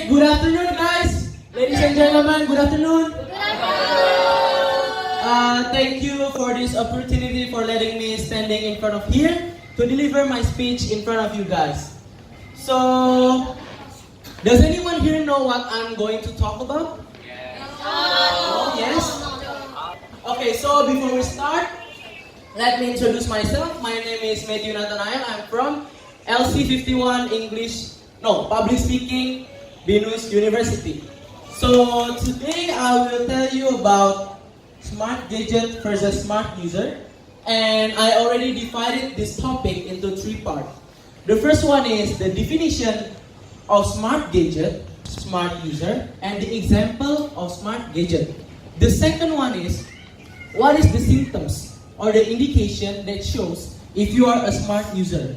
Good afternoon, guys. Ladies and gentlemen, good afternoon. Thank you for this opportunity for letting me standing in front of here to deliver my speech in front of you guys. So, does anyone here know what I'm going to talk about? Oh, yes? Okay, so before we start, let me introduce myself. My name is Nathanael. I'm from LC 51 Public Speaking, Binus University. So today I will tell you about smart gadget versus smart user, and I already divided this topic into three parts. The first one is the definition of smart gadget, smart user, and the example of smart gadget. The second one is what is the symptoms or the indication that shows if you are a smart user.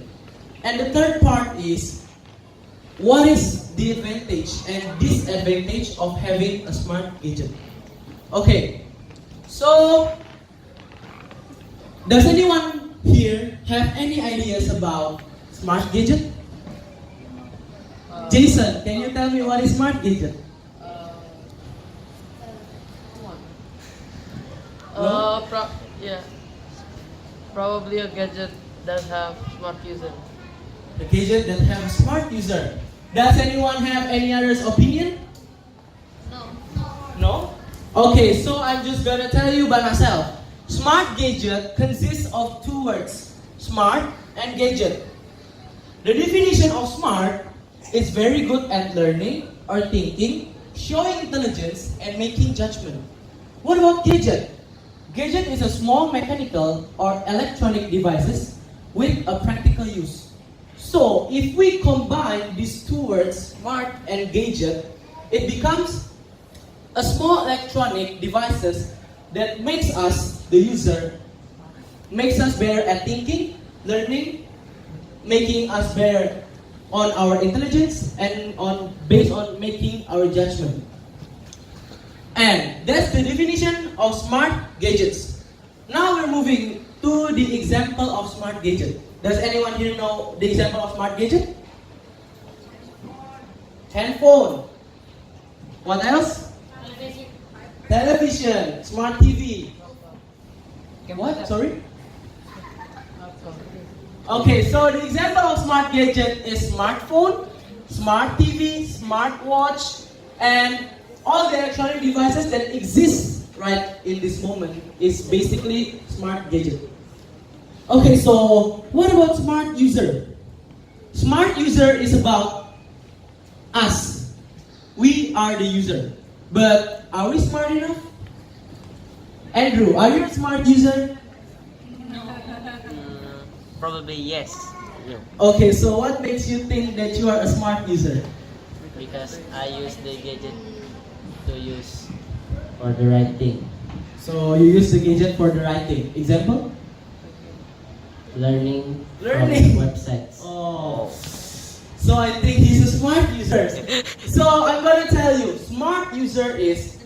And the third part is what is the advantage and disadvantage of having a smart gadget. Okay, so does anyone here have any ideas about smart gadget? Jason, can you tell me what is smart gadget? Probably a gadget that have smart user. A gadget that have smart user. Does anyone have any other's opinion? No? Okay, so I'm just gonna tell you by myself. Smart gadget consists of two words, smart and gadget. The definition of smart is very good at learning or thinking, showing intelligence, and making judgment. What about gadget? Gadget is a small mechanical or electronic devices with a practical use. So, if we combine these two words, smart and gadget, it becomes a small electronic devices that makes us, the user, makes us better at thinking, learning, making us better on our intelligence, and based on making our judgment. And that's the definition of smart gadgets. Now we're moving to the example of smart gadget. Does anyone here know the example of smart gadget? Handphone. What else? Television. Smart TV. What? Sorry? Okay, so the example of smart gadget is smartphone, smart TV, smartwatch, and all the electronic devices that exist right in this moment is basically smart gadget. Okay, so what about smart user? Smart user is about us. We are the user. But are we smart enough? Andrew, are you a smart user? Probably yes. Okay, so what makes you think that you are a smart user? Because I use the gadget to use for the right thing. So you use the gadget for the right thing. Example? Learning. From websites. Oh. So I think he's a smart user. So I'm gonna tell you, smart user is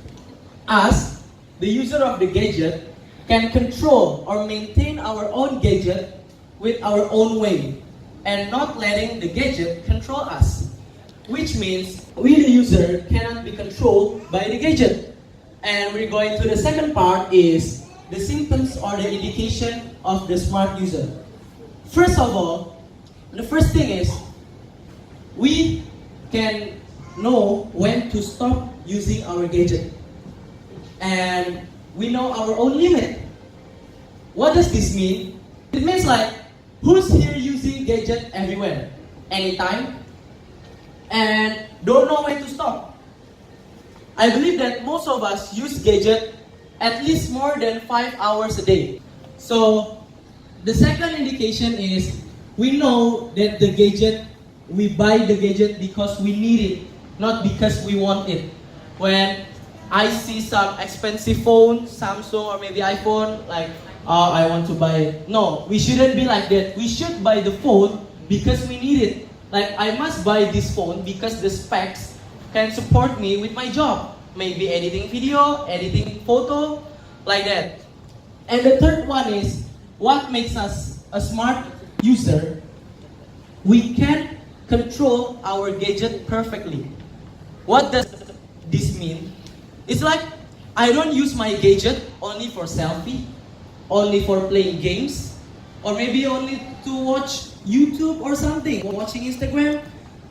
us, the user of the gadget, can control or maintain our own gadget with our own way and not letting the gadget control us. Which means we the user cannot be controlled by the gadget. And we're going to the second part is the symptoms or the indication of the smart user. First of all, the first thing is we can know when to stop using our gadget. And we know our own limit. What does this mean? It means like, who's here using gadget everywhere? Anytime? And don't know when to stop. I believe that most of us use gadget at least more than 5 hours a day. So the second indication is we know that we buy the gadget because we need it, not because we want it. When I see some expensive phone, Samsung or maybe iPhone, like, oh, I want to buy it. No, we shouldn't be like that. We should buy the phone because we need it. Like, I must buy this phone because the specs can support me with my job. Maybe editing video, editing photo, like that. And the third one is, what makes us a smart user? We can control our gadget perfectly. What does this mean? It's like I don't use my gadget only for selfie, only for playing games, or maybe only to watch YouTube or something, watching Instagram.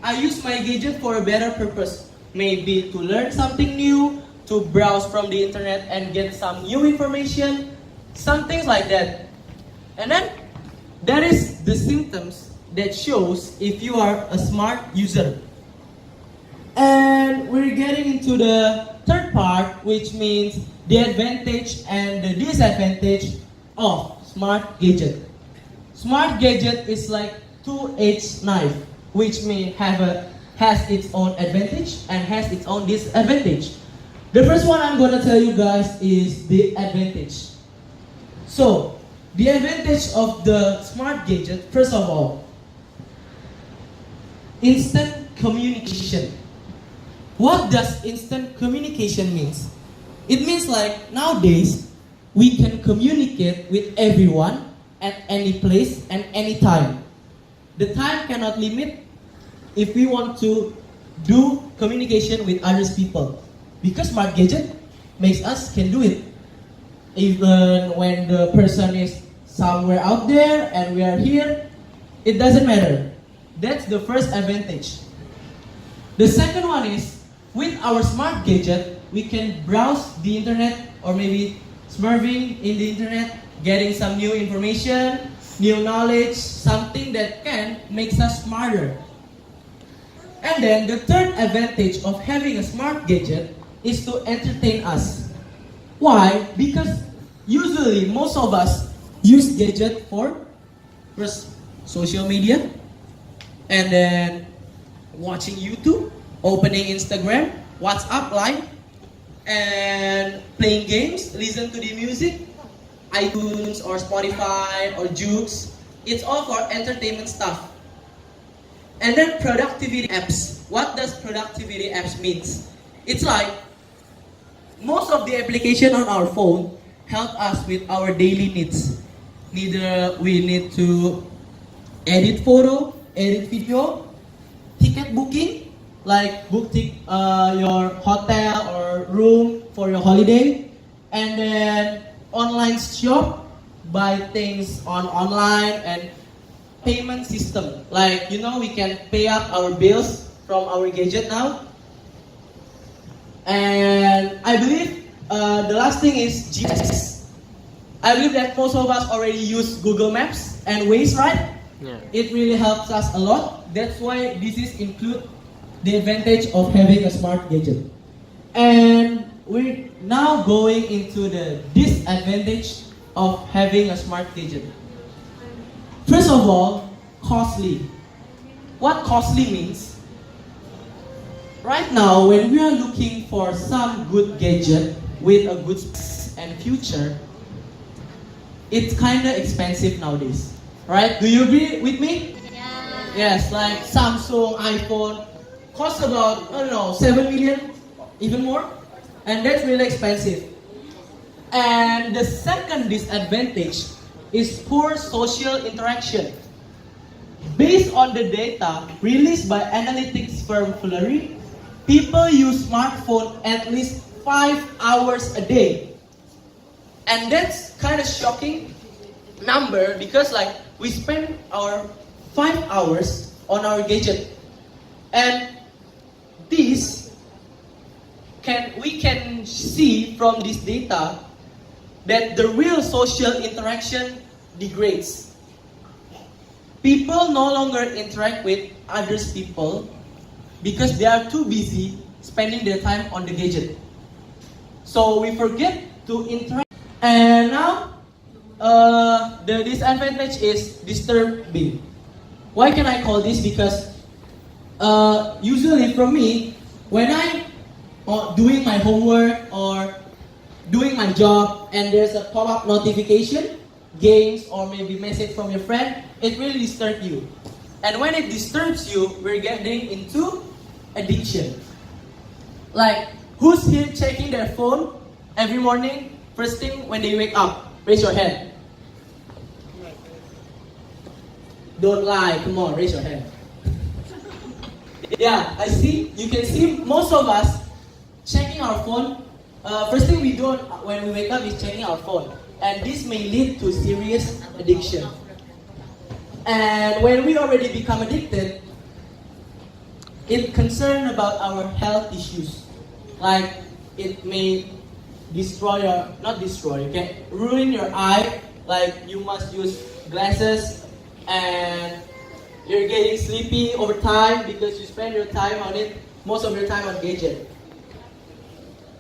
I use my gadget for a better purpose. Maybe to learn something new, to browse from the internet and get some new information, some things like that. And then, that is the symptoms that shows if you are a smart user. And we're getting into the third part, which means the advantage and the disadvantage of smart gadget. Smart gadget is like two-edged knife, which means has its own advantage and has its own disadvantage. The first one I'm gonna tell you guys is the advantage. So, the advantage of the smart gadget, first of all, instant communication. What does instant communication means? It means like nowadays, we can communicate with everyone at any place and any time. The time cannot limit if we want to do communication with other people. Because smart gadget makes us can do it. Even when the person is somewhere out there and we are here, it doesn't matter. That's the first advantage. The second one is, with our smart gadget, we can browse the internet or maybe smurfing in the internet, getting some new information, new knowledge, something that can make us smarter. And then the third advantage of having a smart gadget is to entertain us. Why? Because usually most of us use gadget for first social media, and then watching YouTube, opening Instagram, WhatsApp Live, and playing games, listen to the music, iTunes or Spotify or Jukes. It's all for entertainment stuff. And then productivity apps. What does productivity apps means? It's like most of the application on our phone help us with our daily needs. Neither we need to edit photo, edit video, ticket booking, like your hotel or room for your holiday, and then online shop, buy things on online, and payment system. Like, we can pay up our bills from our gadget now. And I believe the last thing is GPS. I believe that most of us already use Google Maps and Waze, right? Yeah. It really helps us a lot. That's why this is include the advantage of having a smart gadget. And we're now going into the disadvantage of having a smart gadget. First of all, costly. What costly means? Right now, when we are looking for some good gadget with a good specs and future, it's kind of expensive nowadays. Right? Do you agree with me? Yeah. Yes, like Samsung, iPhone, cost about, 7 million, even more. And that's really expensive. And the second disadvantage is poor social interaction. Based on the data released by analytics firm Flurry, people use smartphone at least 5 hours a day. And that's kind of shocking number because we spend our 5 hours on our gadget. And we can see from this data that the real social interaction degrades. People no longer interact with others people because they are too busy spending their time on the gadget. So we forget to interact. And now, the disadvantage is disturbing. Why can I call this? Because usually for me, when I'm doing my homework or doing my job and there's a pop-up notification, games or maybe message from your friend, it really disturbs you. And when it disturbs you, we're getting into addiction. Like, who's here checking their phone every morning, first thing when they wake up? Raise your hand. Don't lie, come on, raise your hand. Yeah, I see. You can see most of us checking our phone. First thing we do when we wake up is checking our phone. And this may lead to serious addiction. And when we already become addicted, it's concerned about our health issues. Like it may destroy or not destroy, okay? Ruin your eye. Like you must use glasses and you're getting sleepy over time because you spend your time on it, most of your time on gadget.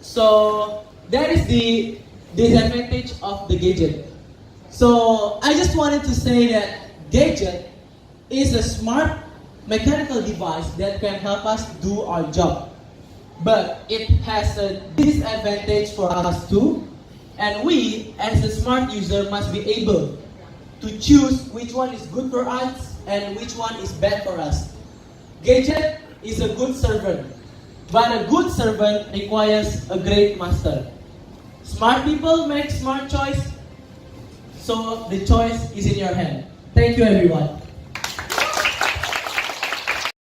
So that is the disadvantage of the gadget. So I just wanted to say that gadget is a smart mechanical device that can help us do our job. But it has a disadvantage for us too. And we, as a smart user, must be able to choose which one is good for us and which one is bad for us. Gadget is a good servant, but a good servant requires a great master. Smart people make smart choice, so the choice is in your hand. Thank you, everyone.